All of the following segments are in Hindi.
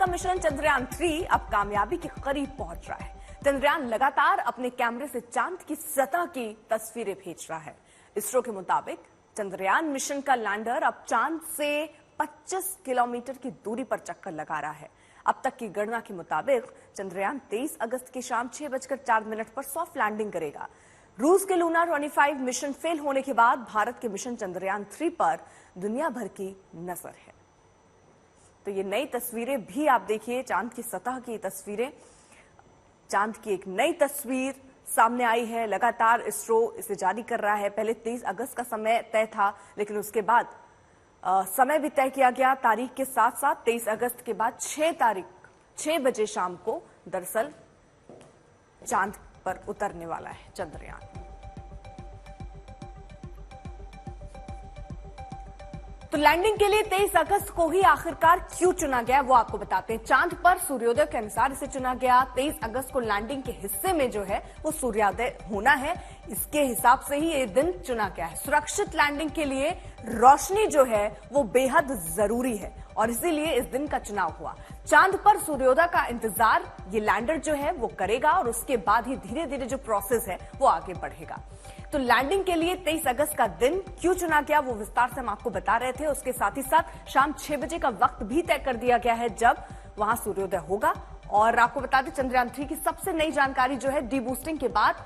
मिशन चंद्रयान 3 अब कामयाबी के करीब पहुंच रहा है। चंद्रयान लगातार अपने कैमरे से चांद की सतह की तस्वीरें भेज रहा है। इसरो के मुताबिक चंद्रयान मिशन का लैंडर अब चांद से 25 किलोमीटर की दूरी पर चक्कर लगा रहा है। अब तक की गणना के मुताबिक चंद्रयान 23 अगस्त की शाम 6:04 पर सॉफ्ट लैंडिंग करेगा। रूस के लूना 25 मिशन फेल होने के बाद भारत के मिशन चंद्रयान 3 पर दुनिया भर की नजर है। तो ये नई तस्वीरें भी आप देखिए, चांद की सतह की तस्वीरें, चांद की एक नई तस्वीर सामने आई है। लगातार इसरो इसे जारी कर रहा है। पहले 23 अगस्त का समय तय था, लेकिन उसके बाद समय भी तय किया गया तारीख के साथ साथ। 23 अगस्त के बाद 6 बजे शाम को दरअसल चांद पर उतरने वाला है चंद्रयान। तो लैंडिंग के लिए 23 अगस्त को ही आखिरकार क्यों चुना गया वो आपको बताते हैं। चांद पर सूर्योदय के अनुसार इसे चुना गया। 23 अगस्त को लैंडिंग के हिस्से में जो है वो सूर्योदय होना है, इसके हिसाब से ही ये दिन चुना गया है। सुरक्षित लैंडिंग के लिए रोशनी जो है वो बेहद जरूरी है और इसीलिए इस दिन का चुनाव हुआ। चांद पर सूर्योदय का इंतजार ये लैंडर जो है वो करेगा और उसके बाद ही धीरे धीरे जो प्रोसेस है वो आगे बढ़ेगा। तो लैंडिंग के लिए 23 अगस्त का दिन क्यों चुना गया वो विस्तार से हम आपको बता रहे थे। उसके साथ ही साथ शाम 6 बजे का वक्त भी तय कर दिया गया है जब वहां सूर्योदय होगा। और आपको बता दें चंद्रयान 3 की सबसे नई जानकारी जो है, डीबूस्टिंग के बाद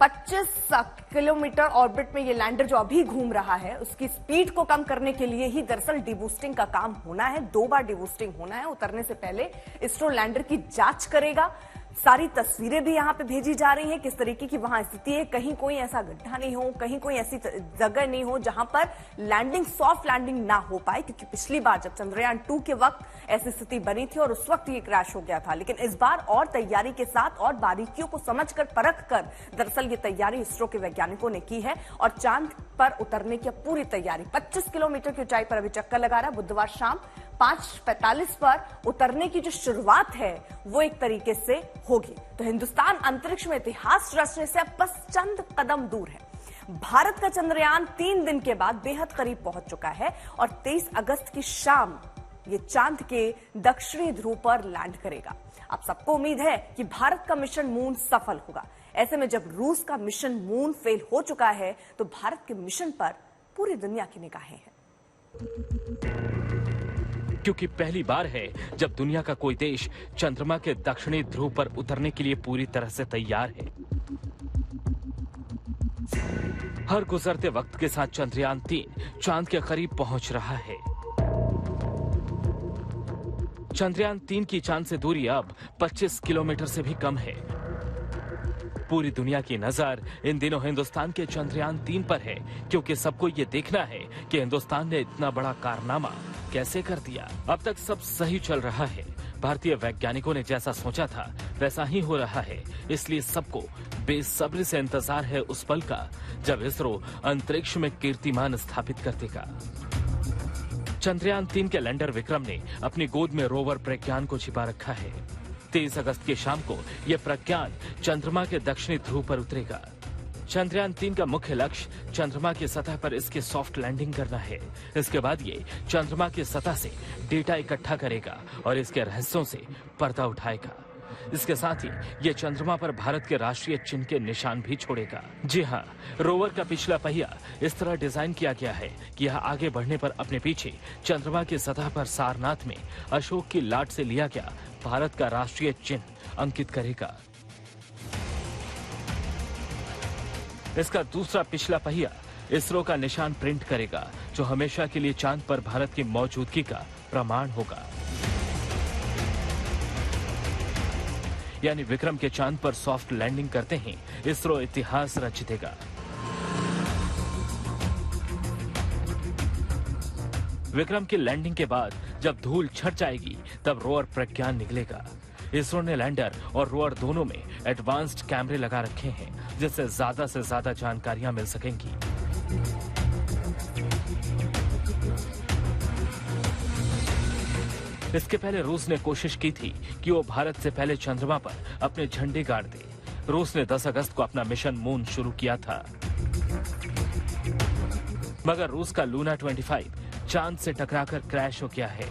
25 किलोमीटर ऑर्बिट में ये लैंडर जो अभी घूम रहा है उसकी स्पीड को कम करने के लिए ही दरअसल डीबूस्टिंग का काम होना है। 2 बार डीबूस्टिंग होना है। उतरने से पहले इसरो लैंडर की जांच करेगा। सारी तस्वीरें भी यहां पे भेजी जा रही हैं किस तरीके की वहां स्थिति है। कहीं कोई ऐसा गड्ढा नहीं हो, कहीं कोई ऐसी जगह नहीं हो जहां पर लैंडिंग सॉफ्ट लैंडिंग ना हो पाए, क्योंकि पिछली बार जब चंद्रयान 2 के वक्त ऐसी स्थिति बनी थी और उस वक्त ये क्रैश हो गया था। लेकिन इस बार और तैयारी के साथ और बारीकियों को समझकर परख कर दरअसल ये तैयारी इसरो के वैज्ञानिकों ने की है और चांद पर उतरने की पूरी तैयारी 25 किलोमीटर की ऊंचाई पर अभी चक्कर लगा रहा है। बुधवार शाम 5:45 पर उतरने की जो शुरुआत है वो एक तरीके से होगी। तो हिंदुस्तान अंतरिक्ष में इतिहास रचने से अब बस चंद कदम दूर है। भारत का चंद्रयान 3 दिन के बाद बेहद करीब पहुंच चुका है और 23 अगस्त की शाम ये चांद के दक्षिणी ध्रुव पर लैंड करेगा। अब सबको उम्मीद है कि भारत का मिशन मून सफल होगा। ऐसे में जब रूस का मिशन मून फेल हो चुका है तो भारत के मिशन पर पूरी दुनिया की निगाहें हैं। क्योंकि पहली बार है जब दुनिया का कोई देश चंद्रमा के दक्षिणी ध्रुव पर उतरने के लिए पूरी तरह से तैयार है। हर गुजरते वक्त के साथ चंद्रयान 3 चांद के करीब पहुंच रहा है। चंद्रयान 3 की चांद से दूरी अब 25 किलोमीटर से भी कम है। पूरी दुनिया की नजर इन दिनों हिंदुस्तान के चंद्रयान 3 पर है, क्योंकि सबको ये देखना है कि हिंदुस्तान ने इतना बड़ा कारनामा कैसे कर दिया। अब तक सब सही चल रहा है। भारतीय वैज्ञानिकों ने जैसा सोचा था वैसा ही हो रहा है। इसलिए सबको बेसब्री से इंतजार है उस पल का जब इसरो अंतरिक्ष में कीर्तिमान स्थापित कर देगा। चंद्रयान 3 के लैंडर विक्रम ने अपनी गोद में रोवर प्रज्ञान को छिपा रखा है। 23 अगस्त की शाम को यह प्रज्ञान चंद्रमा के दक्षिणी ध्रुव पर उतरेगा। चंद्रयान 3 का मुख्य लक्ष्य चंद्रमा की सतह पर इसकी सॉफ्ट लैंडिंग करना है। इसके बाद ये चंद्रमा की सतह से डेटा इकट्ठा करेगा और इसके रहस्यों से पर्दा उठाएगा। इसके साथ ही ये चंद्रमा पर भारत के राष्ट्रीय चिन्ह के निशान भी छोड़ेगा। जी हाँ, रोवर का पिछला पहिया इस तरह डिजाइन किया गया है कि यह आगे बढ़ने पर अपने पीछे चंद्रमा की सतह पर सारनाथ में अशोक की लाट से लिया गया भारत का राष्ट्रीय चिन्ह अंकित करेगा। इसका दूसरा पिछला पहिया इसरो का निशान प्रिंट करेगा, जो हमेशा के लिए चांद पर भारत की मौजूदगी का प्रमाण होगा। यानी विक्रम के चांद पर सॉफ्ट लैंडिंग करते ही इसरो इतिहास रच देगा। विक्रम की लैंडिंग के बाद जब धूल छट जाएगी तब रोवर प्रज्ञान निकलेगा। इसरो ने लैंडर और रोवर दोनों में एडवांस्ड कैमरे लगा रखे हैं, जिससे ज्यादा से ज्यादा जानकारियां मिल सकेंगी। इसके पहले रूस ने कोशिश की थी कि वो भारत से पहले चंद्रमा पर अपने झंडे गाड़ दे। रूस ने 10 अगस्त को अपना मिशन मून शुरू किया था, मगर रूस का लूना 25 चांद से टकराकर क्रैश हो गया है।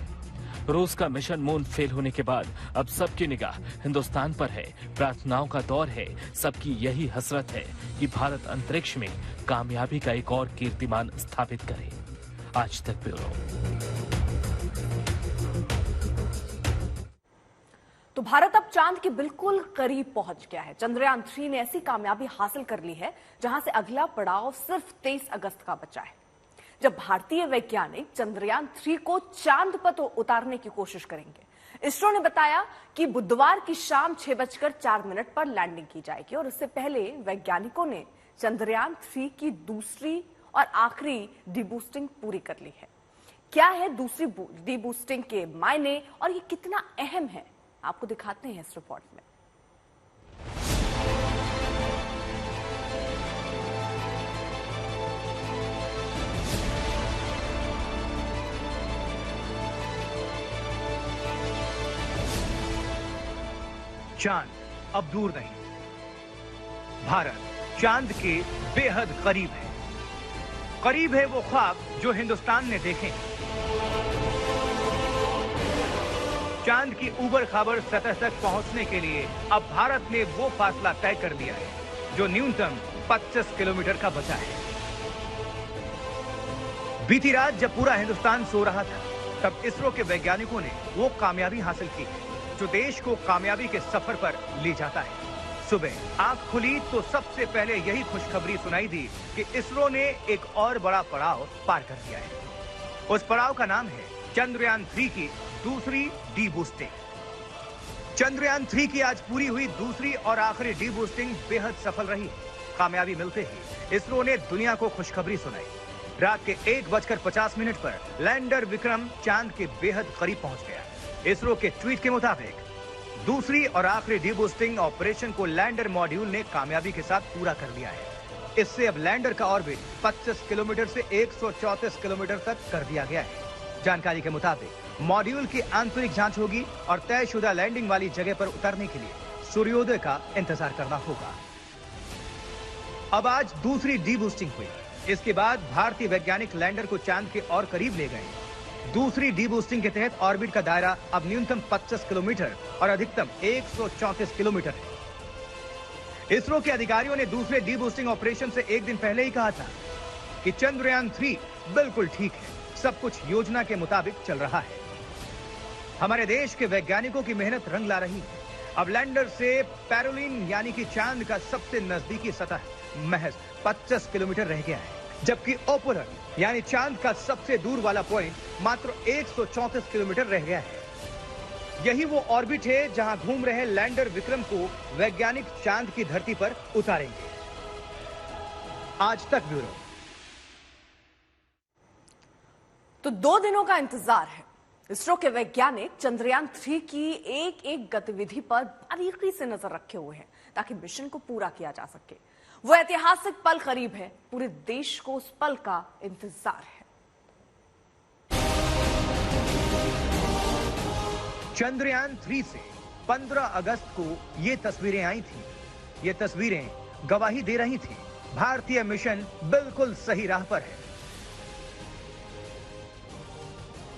रूस का मिशन मून फेल होने के बाद अब सबकी निगाह हिंदुस्तान पर है। प्रार्थनाओं का दौर है। सबकी यही हसरत है कि भारत अंतरिक्ष में कामयाबी का एक और कीर्तिमान स्थापित करे। आज तक ब्यूरो। तो भारत अब चांद के बिल्कुल करीब पहुंच गया है। चंद्रयान 3 ने ऐसी कामयाबी हासिल कर ली है जहां से अगला पड़ाव सिर्फ 23 अगस्त का बचा है, जब भारतीय वैज्ञानिक चंद्रयान 3 को चांद पर उतारने की कोशिश करेंगे। इसरो ने बताया कि बुधवार की शाम 6:04 पर लैंडिंग की जाएगी और उससे पहले वैज्ञानिकों ने चंद्रयान 3 की दूसरी और आखिरी डीबूस्टिंग पूरी कर ली है। क्या है दूसरी डीबूस्टिंग के मायने और ये कितना अहम है, आपको दिखाते हैं इस रिपोर्ट में। चांद अब दूर नहीं, भारत चांद के बेहद करीब है। करीब है वो ख्वाब जो हिंदुस्तान ने देखे। चांद की ऊबड़ खाबड़ सतह तक पहुंचने के लिए अब भारत ने वो फासला तय कर लिया है जो न्यूनतम 25 किलोमीटर का बचा है। बीती रात जब पूरा हिंदुस्तान सो रहा था, तब इसरो के वैज्ञानिकों ने वो कामयाबी हासिल की है जो देश को कामयाबी के सफर पर ले जाता है। सुबह आंख खुली तो सबसे पहले यही खुशखबरी सुनाई दी कि इसरो ने एक और बड़ा पड़ाव पार कर दिया है। उस पड़ाव का नाम है चंद्रयान 3 की दूसरी डीबूस्टिंग। चंद्रयान 3 की आज पूरी हुई दूसरी और आखिरी डीबूस्टिंग बेहद सफल रही है। कामयाबी मिलते ही इसरो ने दुनिया को खुशखबरी सुनाई। रात के 1:50 पर लैंडर विक्रम चांद के बेहद करीब पहुंच गया। इसरो के ट्वीट के मुताबिक दूसरी और आखिरी डीबूस्टिंग ऑपरेशन को लैंडर मॉड्यूल ने कामयाबी के साथ पूरा कर लिया है। इससे अब लैंडर का ऑर्बिट 25 किलोमीटर से 134 किलोमीटर तक कर दिया गया है। जानकारी के मुताबिक मॉड्यूल की आंतरिक जांच होगी और तयशुदा लैंडिंग वाली जगह पर उतरने के लिए सूर्योदय का इंतजार करना होगा। अब आज दूसरी डीबूस्टिंग हुई। इसके बाद भारतीय वैज्ञानिक लैंडर को चांद के और करीब ले गए। दूसरी डीबूस्टिंग के तहत ऑर्बिट का दायरा अब न्यूनतम 25 किलोमीटर और अधिकतम 134 किलोमीटर है। इसरो के अधिकारियों ने दूसरे डीबूस्टिंग ऑपरेशन से एक दिन पहले ही कहा था कि चंद्रयान 3 बिल्कुल ठीक है, सब कुछ योजना के मुताबिक चल रहा है। हमारे देश के वैज्ञानिकों की मेहनत रंग ला रही है। अब लैंडर से पैरोलिन यानी कि चांद का सबसे नजदीकी सतह महज 25 किलोमीटर रह गया है, जबकि ओपोलर यानी चांद का सबसे दूर वाला पॉइंट मात्र 134 किलोमीटर रह गया है। यही वो ऑर्बिट है जहां घूम रहे लैंडर विक्रम को वैज्ञानिक चांद की धरती पर उतारेंगे। आज तक ब्यूरो। तो 2 दिनों का इंतजार है। इसरो के वैज्ञानिक चंद्रयान 3 की एक एक गतिविधि पर बारीकी से नजर रखे हुए हैं ताकि मिशन को पूरा किया जा सके। वो ऐतिहासिक पल करीब है, पूरे देश को उस पल का इंतजार है। चंद्रयान 3 से 15 अगस्त को ये तस्वीरें आई थी। ये तस्वीरें गवाही दे रही थी भारतीय मिशन बिल्कुल सही राह पर है।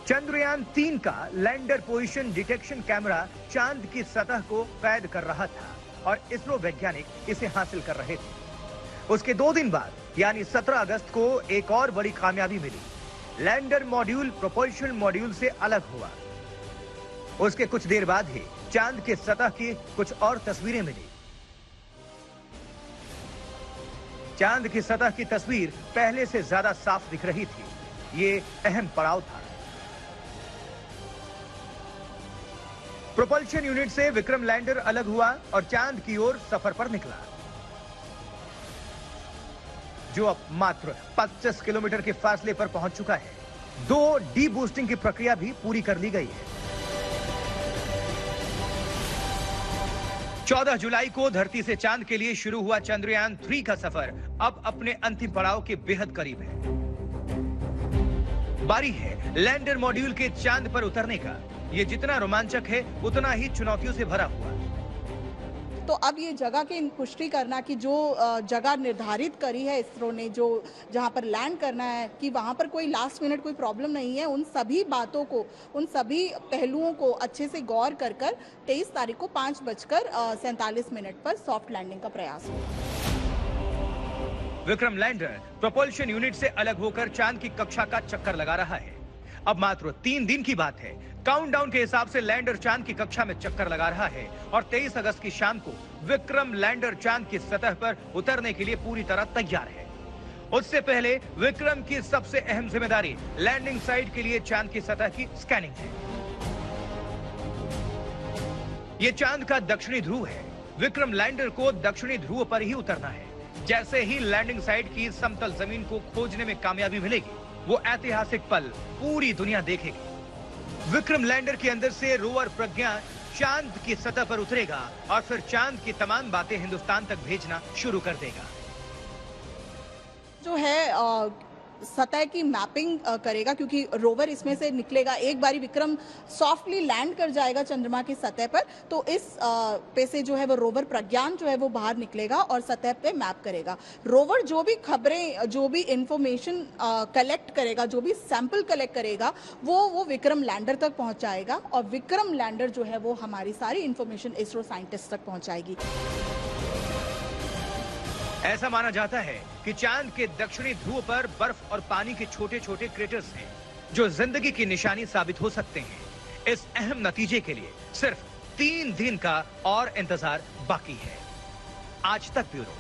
चंद्रयान 3 का लैंडर पोजीशन डिटेक्शन कैमरा चांद की सतह को कैद कर रहा था और इसरो वैज्ञानिक इसे हासिल कर रहे थे। उसके 2 दिन बाद यानी 17 अगस्त को एक और बड़ी कामयाबी मिली। लैंडर मॉड्यूल प्रोपल्शन मॉड्यूल से अलग हुआ। उसके कुछ देर बाद ही चांद के सतह की कुछ और तस्वीरें मिली। चांद की सतह की तस्वीर पहले से ज्यादा साफ दिख रही थी। ये अहम पड़ाव था। प्रोपल्शन यूनिट से विक्रम लैंडर अलग हुआ और चांद की ओर सफर पर निकला, जो अब मात्र 25 किलोमीटर के फासले पर पहुंच चुका है। 2 डीबूस्टिंग की प्रक्रिया भी पूरी कर ली गई है। 14 जुलाई को धरती से चांद के लिए शुरू हुआ चंद्रयान 3 का सफर अब अपने अंतिम पड़ाव के बेहद करीब है। बारी है लैंडर मॉड्यूल के चांद पर उतरने का। यह जितना रोमांचक है उतना ही चुनौतियों से भरा हुआ। तो अब ये जगह की पुष्टि करना कि जो जगह निर्धारित करी है इसरो ने, जो जहाँ पर लैंड करना है, कि वहाँ पर कोई लास्ट मिनट कोई प्रॉब्लम नहीं है, उन सभी बातों को, उन सभी पहलुओं को अच्छे से गौर कर 23 तारीख को 5:47 पर सॉफ्ट लैंडिंग का प्रयास हो। विक्रम लैंडर प्रोपल्शन यूनिट से अलग होकर चांद की कक्षा का चक्कर लगा रहा है। अब मात्र 3 दिन की बात है। काउंटडाउन के हिसाब से लैंडर चांद की कक्षा में चक्कर लगा रहा है और 23 अगस्त की शाम को विक्रम लैंडर चांद की सतह पर उतरने के लिए पूरी तरह तैयार है। उससे पहले विक्रम की सबसे अहम जिम्मेदारी लैंडिंग साइट के लिए चांद की सतह की स्कैनिंग है। यह चांद का दक्षिणी ध्रुव है। विक्रम लैंडर को दक्षिणी ध्रुव पर ही उतरना है। जैसे ही लैंडिंग साइट की समतल जमीन को खोजने में कामयाबी मिलेगी, वो ऐतिहासिक पल पूरी दुनिया देखेगी। विक्रम लैंडर के अंदर से रोवर प्रज्ञान चांद की सतह पर उतरेगा और फिर चांद की तमाम बातें हिंदुस्तान तक भेजना शुरू कर देगा। जो है सतह की मैपिंग करेगा, क्योंकि रोवर इसमें से निकलेगा। एक बारी विक्रम सॉफ्टली लैंड कर जाएगा चंद्रमा की सतह पर, तो इस पे से जो है वो रोवर प्रज्ञान जो है वो बाहर निकलेगा और सतह पे मैप करेगा। रोवर जो भी खबरें, जो भी इंफॉर्मेशन कलेक्ट करेगा, जो भी सैंपल कलेक्ट करेगा, वो विक्रम लैंडर तक पहुंचाएगा और विक्रम लैंडर जो है वो हमारी सारी इंफॉर्मेशन इसरो साइंटिस्ट तक पहुंचाएगी। ऐसा माना जाता है कि चांद के दक्षिणी ध्रुव पर बर्फ और पानी के छोटे छोटे क्रेटर्स हैं, जो जिंदगी की निशानी साबित हो सकते हैं। इस अहम नतीजे के लिए सिर्फ 3 दिन का और इंतजार बाकी है। आज तक ब्यूरो।